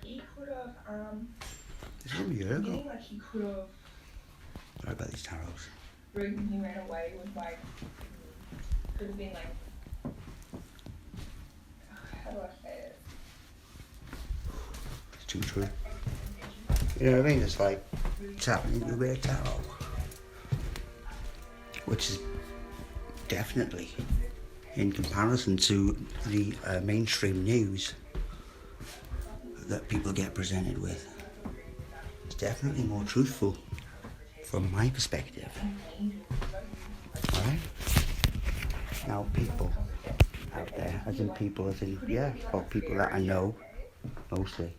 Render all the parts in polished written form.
He could have, This is a year ago. like he could have, Sorry about these tarots. the reason he ran away was like, could have been like, how do I say it? It's too true. You know what I mean? It's like tapping into a bit of tarot. Which is definitely, in comparison to the mainstream news that people get presented with, it's definitely more truthful from my perspective. Alright? Now people out there, as in, or people that I know, mostly.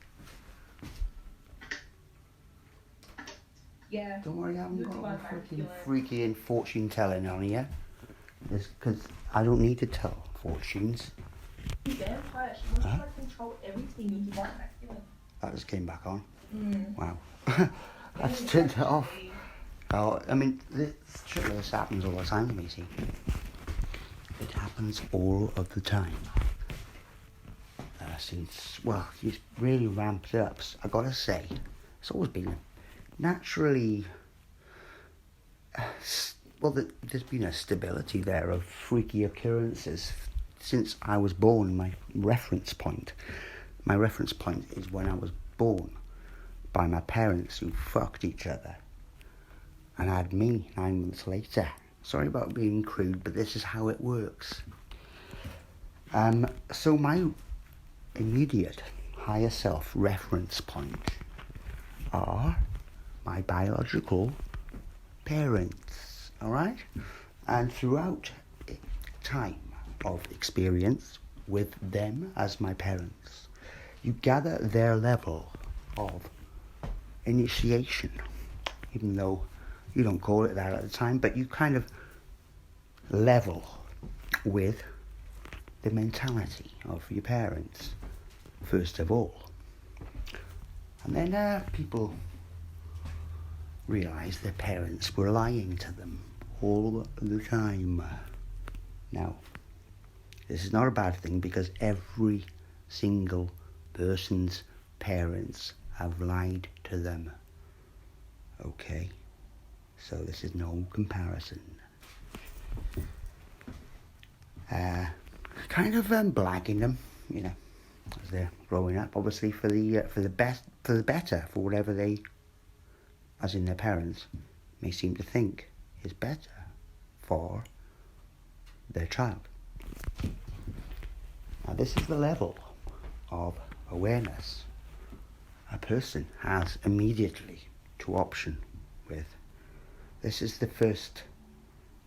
Yeah. Don't worry, I haven't got all freaking freaky and fortune telling on here. Because I don't need to tell fortunes. He's vampire. She wants to like control everything. He's like masculine. That just came back on. Mm. Wow. I just turned it off. Oh, I mean, this happens all the time to me, see. It happens all of the time. Since, well, he's really ramped up. I gotta say, it's always been naturally, there's been a stability there of freaky occurrences since I was born. My reference point is when I was born by my parents who fucked each other and had me 9 months later. Sorry about being crude, but this is how it works. So my immediate higher self reference point are my biological parents, alright? And throughout time of experience with them as my parents, you gather their level of initiation, even though you don't call it that at the time, but you kind of level with the mentality of your parents, first of all. And then people realised their parents were lying to them all the time. Now, this is not a bad thing because every single person's parents have lied to them. Okay? So this is no comparison. Kind of blagging them, you know, as they're growing up, obviously for the better, for whatever they, as in their parents, may seem to think is better for their child. Now this is the level of awareness a person has immediately to option with. This is the first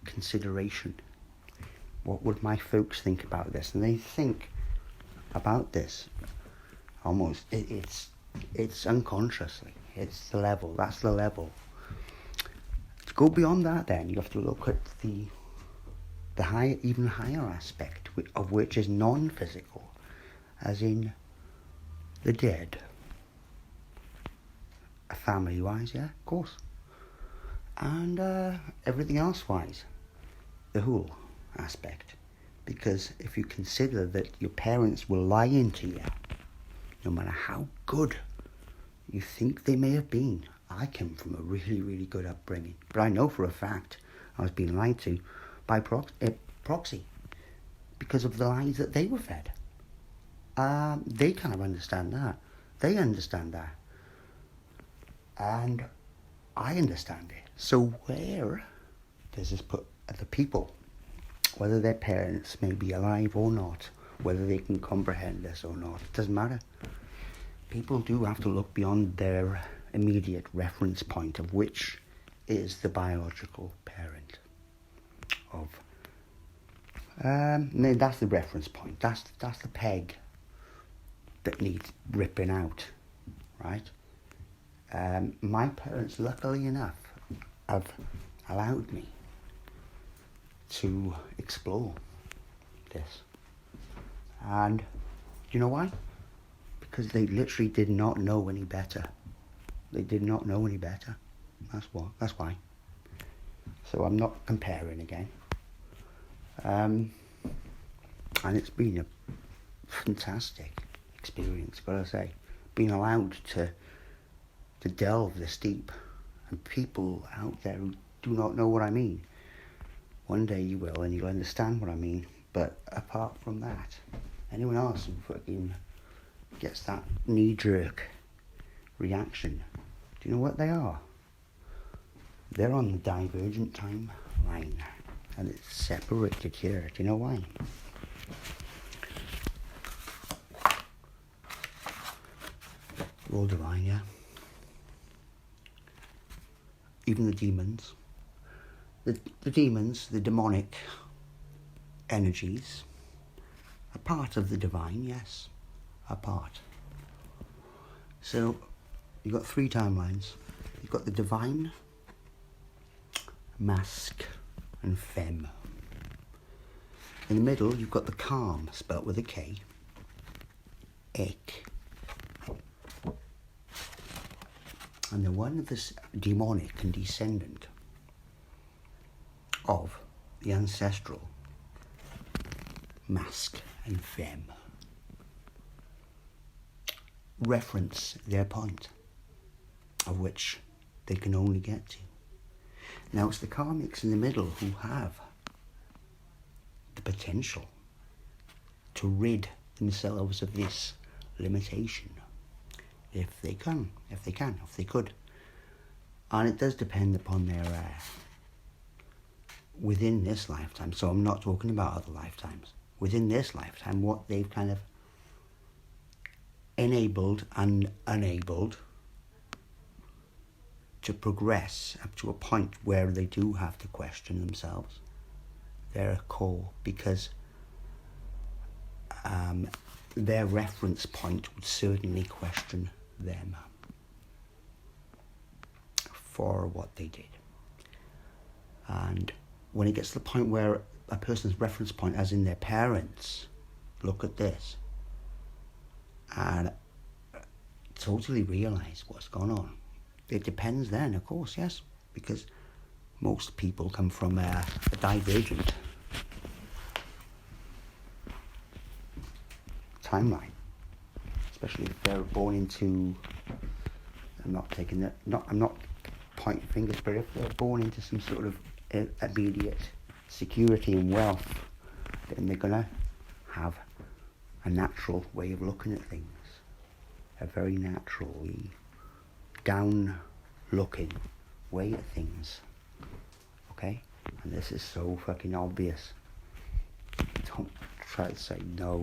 consideration. What would my folks think about this? And they think about this almost, it's unconsciously. It's the level, that's the level. To go beyond that then, you have to look at the higher, even higher aspect of which is non-physical, as in the dead. Family-wise, yeah, of course. And everything else-wise, the whole aspect. Because if you consider that your parents were lying to you, no matter how good you think they may have been. I came from a really, really good upbringing. But I know for a fact I was being lied to by proxy because of the lies that they were fed. They kind of understand that. They understand that. And I understand it. So where does this put the people, whether their parents may be alive or not, whether they can comprehend this or not, it doesn't matter. People do have to look beyond their immediate reference point, of which is the biological parent of. That's the reference point. That's the peg that needs ripping out, right? My parents, luckily enough, have allowed me to explore this, and you know why? Because they literally did not know any better. They did not know any better. That's why. So I'm not comparing again. And it's been a fantastic experience, gotta say. been allowed to delve this deep. And people out there who do not know what I mean, one day you will, and you'll understand what I mean. But apart from that, anyone else who fucking gets that knee-jerk reaction, do you know what they are? They're on the divergent timeline, and it's separated here. Do you know why? We're all divine, yeah? Even the demons. The demons, the demonic energies, are part of the divine, yes, are part. So, you've got 3 timelines. You've got the divine, masc, and femme. In the middle, you've got the calm, spelt with a K, ek. And the one of this demonic and descendant of the ancestral masc and femme reference their point, of which they can only get to. Now it's the karmics in the middle who have the potential to rid themselves of this limitation, if they could. And it does depend upon their within this lifetime, so I'm not talking about other lifetimes, within this lifetime, what they've kind of enabled and unabled to progress up to a point where they do have to question themselves, their core, because their reference point would certainly question them for what they did. And when it gets to the point where a person's reference point, as in their parents, look at this and totally realise what's gone on, it depends then, of course, yes, because most people come from a divergent timeline, especially if they're born into, I'm not pointing fingers, but if they're born into some sort of immediate security and wealth, then they're going to have a natural way of looking at things, a very naturally down-looking way at things, okay? And this is so fucking obvious. Don't try to say, no,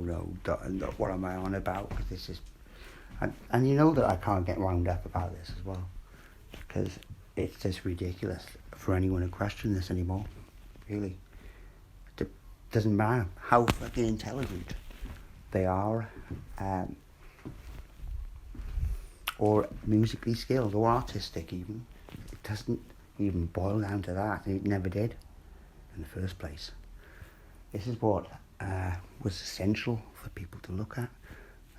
what am I on about? Because this is... And you know that I can't get wound up about this as well, because it's just ridiculous for anyone to question this anymore, really. It doesn't matter how fucking intelligent they are, or musically skilled, or artistic even. It doesn't even boil down to that. It never did in the first place. This is what was essential for people to look at.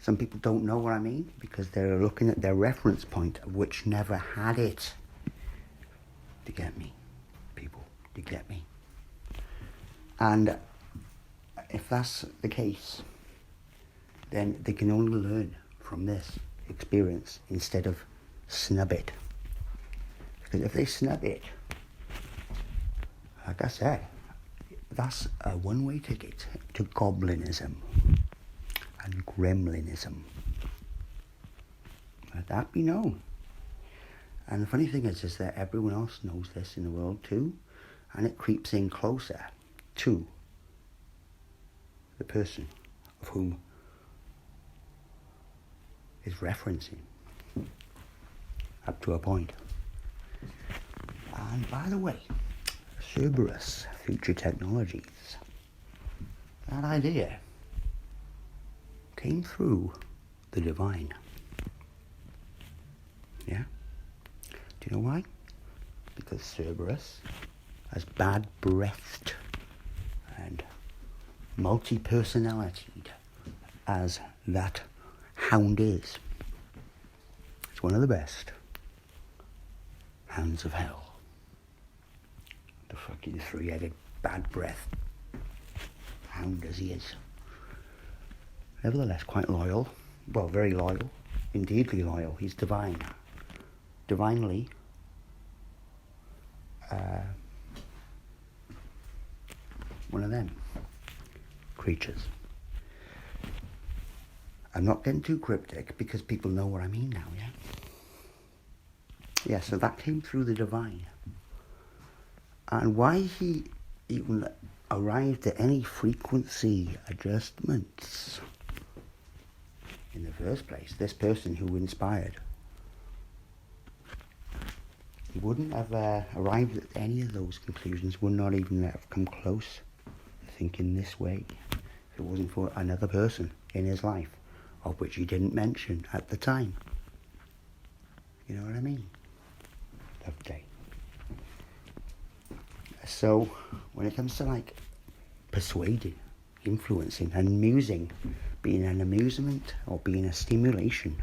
Some people don't know what I mean because they're looking at their reference point, which never had it. To get me, people, to get me. And if that's the case, then they can only learn from this experience instead of snub it. Because if they snub it, like I said, that's a one-way ticket to goblinism and gremlinism. Let that be known. And the funny thing is that everyone else knows this in the world too, and it creeps in closer to the person of whom is referencing up to a point. And by the way, Cerberus Future Technologies, that idea came through the divine. Yeah? Do you know why? Because Cerberus, as bad-breathed and multi-personalitied as that hound is, it's one of the best hounds of hell. The fucking 3-headed bad-breathed hound as he is. Nevertheless, quite loyal. Well, very loyal. indeedly loyal. He's divine. Divinely one of them creatures. I'm not getting too cryptic because people know what I mean now, yeah? Yeah, so that came through the divine. And why he even arrived at any frequency adjustments in the first place, this person who inspired, he wouldn't have arrived at any of those conclusions, would not even have come close to thinking this way if it wasn't for another person in his life, of which he didn't mention at the time. You know what I mean? Lovely. So, when it comes to like persuading, influencing, and amusing, being an amusement or being a stimulation,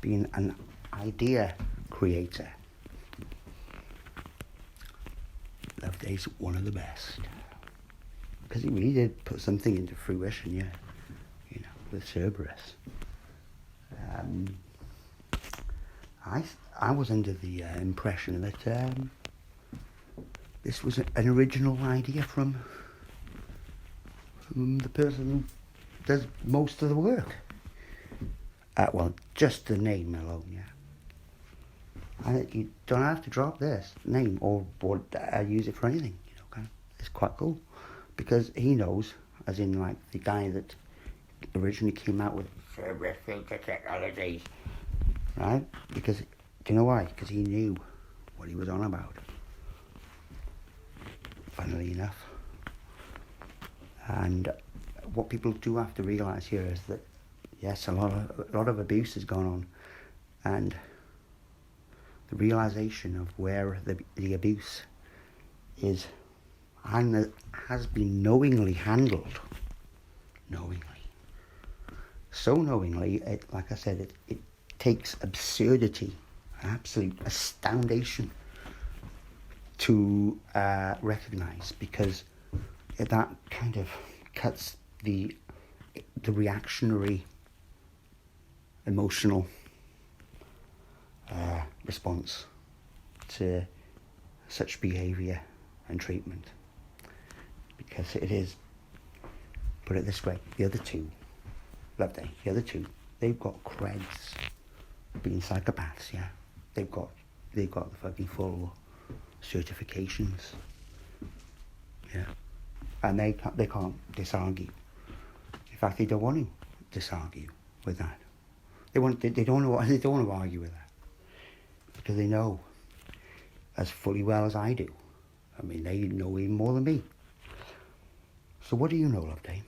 being an idea creator, Loveday's one of the best. Because he really did put something into fruition, yeah, you know, with Cerberus. I was under the impression that this was an original idea from the person who does most of the work. Well, just the name alone, yeah. And you don't have to drop this name or use it for anything, you know, kind of. It's quite cool. Because he knows, as in like the guy that originally came out with Cerberus Filter Technologies, right? Because, do you know why? Because he knew what he was on about. Funnily enough. And what people do have to realise here is that, yes, a lot of abuse has gone on, and the realisation of where the abuse is and has been knowingly handled. Knowingly. So knowingly, like I said, it takes absurdity, absolute astoundation to recognise, because that kind of cuts the reactionary emotional response to such behaviour and treatment. Because it is, put it this way, the other two, Loveday, the other two, they've got creds being psychopaths, yeah. They've got the fucking full certifications, yeah. And they can't disargue. In fact, they don't want to disargue with that. They don't want to argue with that, because they know as fully well as I do. I mean, they know even more than me. So what do you know, Loveday?